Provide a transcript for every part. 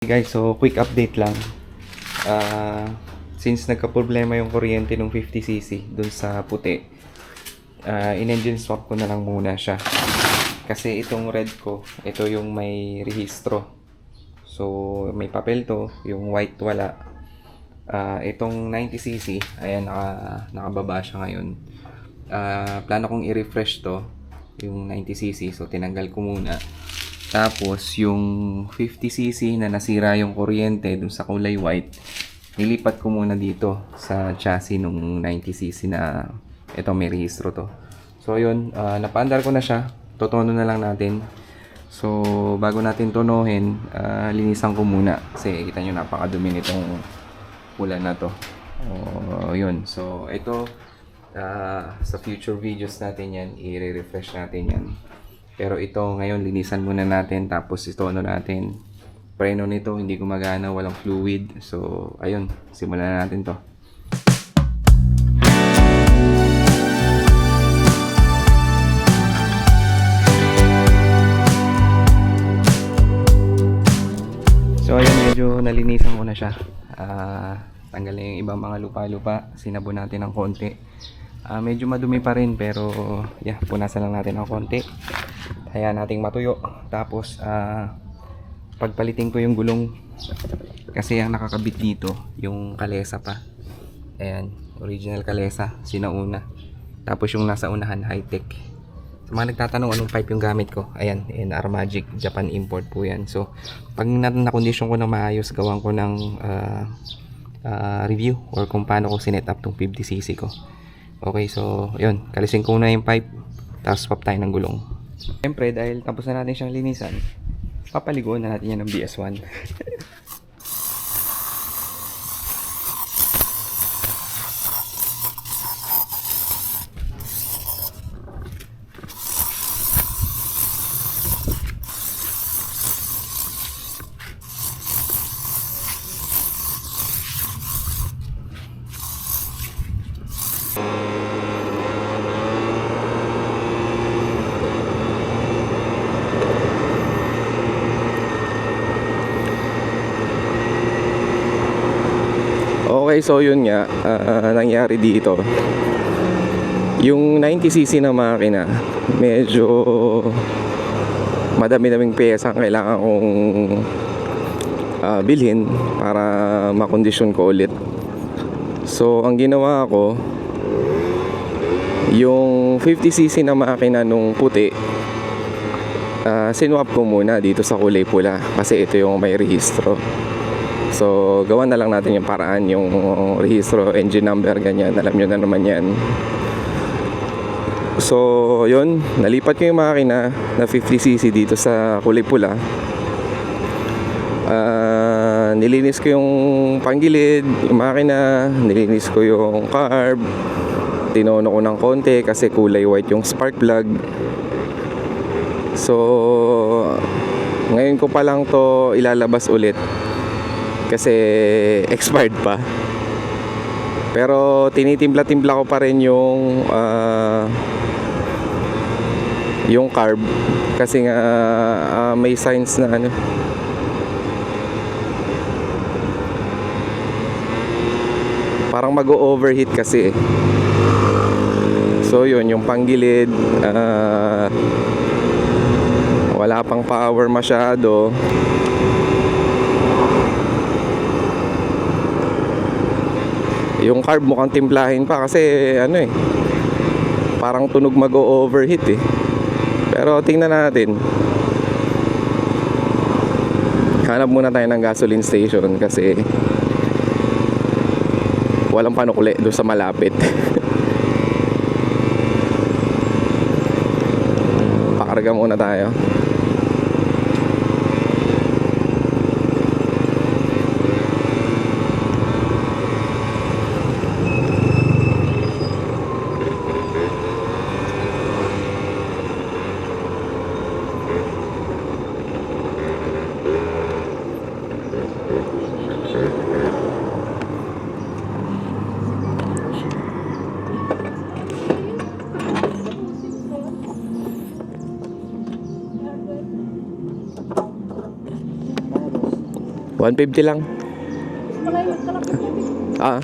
Guys, so quick update lang. Since nagka-problema yung kuryente ng 50cc dun sa puti, in-engine swap ko na lang muna siya. Kasi itong red ko, ito yung may rehistro. So may papel to, yung white wala. Itong 90cc, ayan, nakababa siya ngayon. Plano kong i-refresh to, yung 90cc. So tinanggal ko muna. Tapos yung 50cc na nasira yung kuryente dun sa kulay white, nilipat ko muna dito sa chassis nung 90cc na ito may rehistro to. So yun, napaandar ko na siya. Totono na lang natin. So bago natin tonohin, linisan ko muna kasi kita nyo napakadumi nitong pula na to. Yun, so ito sa future videos natin yan, i-refresh natin yan. Pero ito ngayon linisan muna natin, tapos itono natin. Preno nito hindi gumagana, walang fluid. So ayun, simulan na natin to. So ayun, medyo nalinisan ko na siya. Tanggal na yung ibang mga lupa-lupa, sinabo natin ng konti. Medyo madumi pa rin, pero yeah, punasan lang natin ng konti. Kaya nating matuyo. Tapos pagpalitin ko yung gulong kasi ang nakakabit dito yung kalesa pa. Ayan, original kalesa, sinauna. Tapos yung nasa unahan high-tech. Sa mga nagtatanong anong pipe yung gamit ko, ayan, Armagic, Japan import po yan. So pag na-condition ko na maayos, gawan ko ng review or kung paano ko sinet up tong 50cc ko. Okay, so yun, kalisin ko na yung pipe, tapos swap tayo ng gulong. Siyempre, dahil tapos na natin siyang linisan, papaliguan na natin yan ng BS1. Okay, so yun nga, nangyari dito. Yung 90cc na makina, medyo madami-daming pyesa ang kailangan kong bilhin para makondisyon ko ulit. So, ang ginawa ko, yung 50cc na makina nung puti, sinwap ko muna dito sa kulay pula kasi ito yung may rehistro. So, gawan na lang natin yung paraan, yung rehistro, engine number, ganyan. Alam nyo na naman yan. So, yun. Nalipat ko yung makina na 50cc dito sa kulay pula. Nilinis ko yung panggilid, yung makina. Nilinis ko yung carb. Tinono ko ng konti kasi kulay white yung spark plug. So, ngayon ko pa lang to ilalabas ulit kasi expired pa. Pero tinitimpla-timpla ko pa rin yung carb kasi nga may signs na ano, parang mag-overheat kasi. So yun, yung panggilid wala pang power masyado. Yung carb mukhang timplahin pa kasi ano parang tunog mag-overheat Pero tingnan natin. Hanap muna tayo ng gasoline station kasi walang panukuli doon sa malapit. Pakarga muna tayo. 150 lang. Ah.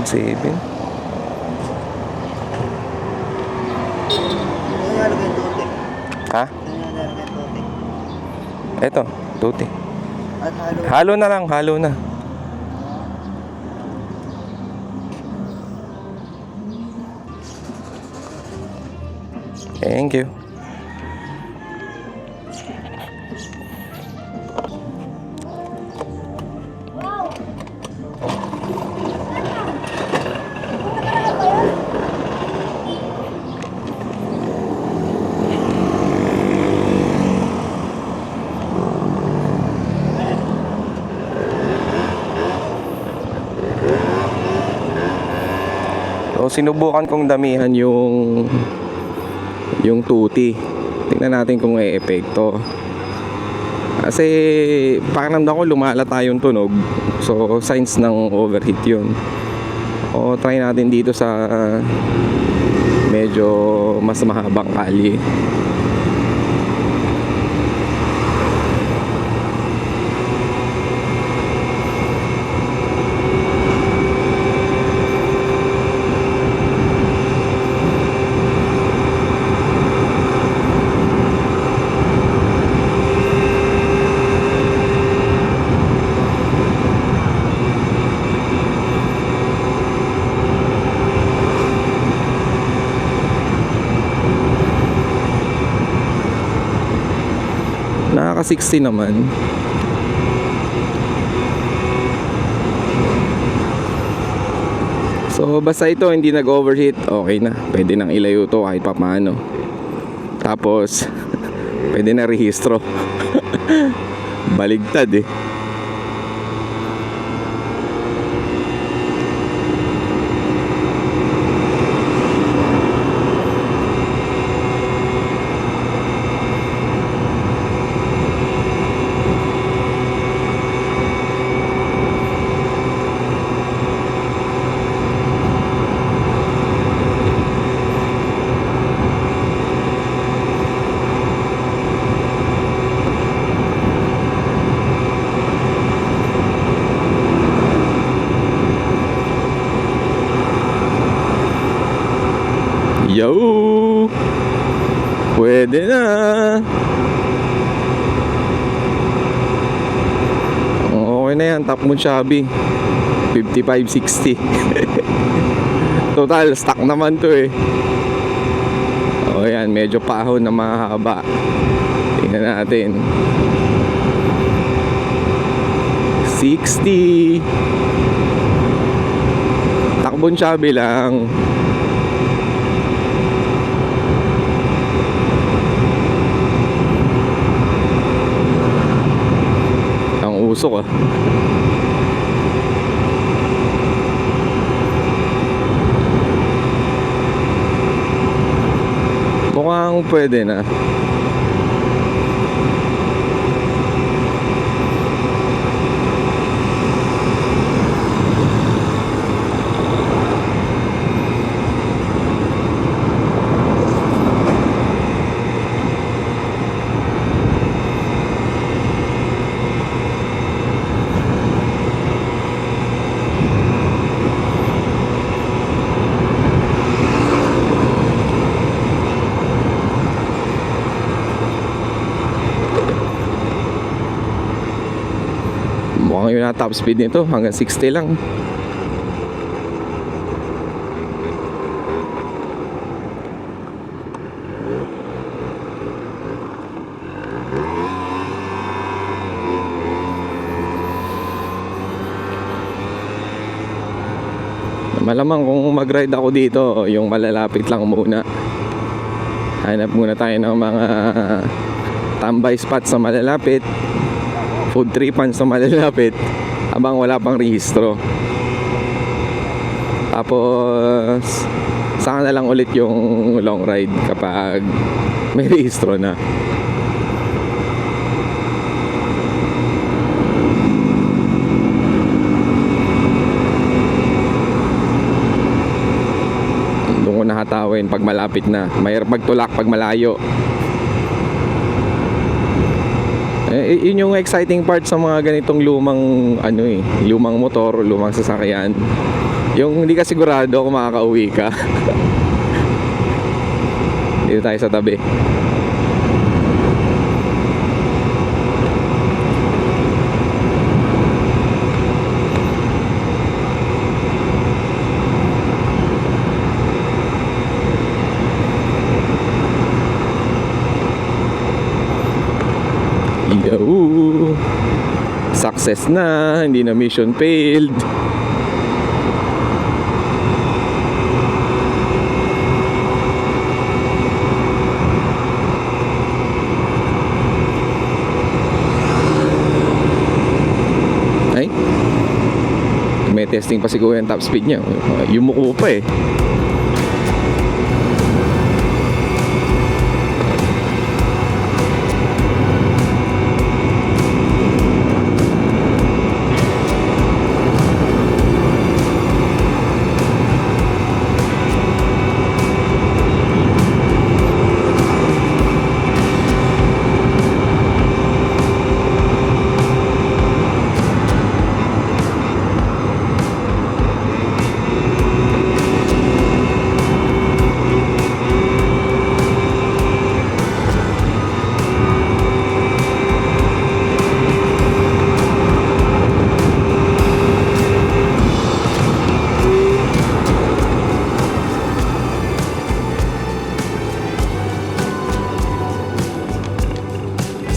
$2.7. Ha? Eto, tuti. Halo na lang, halo na. Thank you. So, sinubukan kong damihan yung tuti. Tingnan natin kung may epekto. Kasi pakiramdam ko lumalata yung tunog. So, signs ng overheat yun. O, try natin dito sa medyo mas mahabang kalye. Nakaka 60 naman. So basta ito hindi nag-overheat, okay na. Pwede nang ilayo to kahit papaano. Tapos pwede na rehistro. Baligtad eh. Yo! Pwede na! Okay na yan, top mo chubby. 55-60. Total, stock naman to eh. O yan, medyo pahon na mahaba. Tingnan natin. 60. Takbon chubby lang. Usok ah. Mukhang pwede na. Mukhang yun na top speed nito, hanggang 60 lang. Malamang kung mag-ride ako dito, yung malalapit lang muna. Hanap muna tayo ng mga tambay spot sa malalapit, food tripan sa malalapit, habang wala pang rehistro. Tapos saka na lang ulit yung long ride kapag may rehistro na. Doon ko nahatawin pag malapit na. Mahirap magtulak pag malayo. Yun yung exciting part sa mga ganitong lumang lumang motor, lumang sasakyan. Yung hindi ka sigurado kung makakauwi ka. Dito tayo sa tabi. Yo! Success na, hindi na mission failed. Ay, may testing pa siguro yung top speed niya. Yumuko pa eh.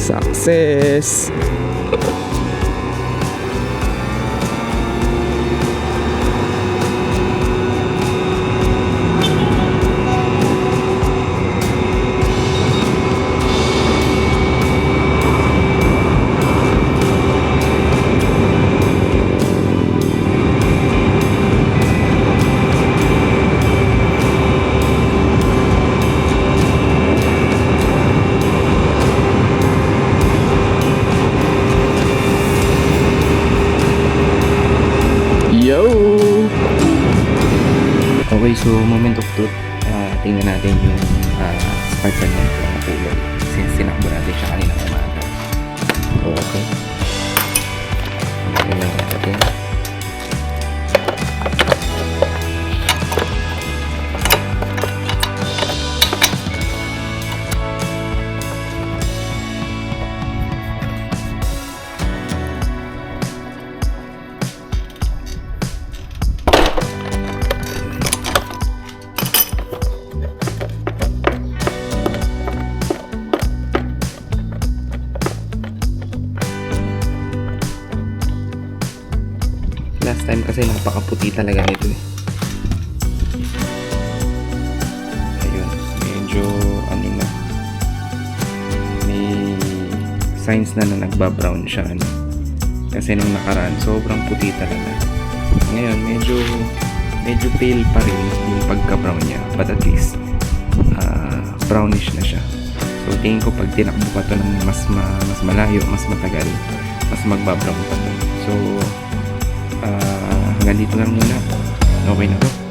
Success! Yo! Okay, so moment of truth. Tingnan natin yung Spartan na ito na kulay. Since sinakbo natin siya kaninang umaga. Okay. Tingnan natin. Last time kasi napakaputi talaga nito eh. Ayun, medyo na. May signs na nagbabrown siya Kasi nung nakaraan, sobrang puti talaga. Ngayon, medyo pale pa rin yung pagka-brown niya. But at least, brownish na siya. So, tingin ko pag tinakbo pa to ng mas malayo, mas matagal, mas magbabrown pa to. So, hanggang dito lang muna. Okay na to.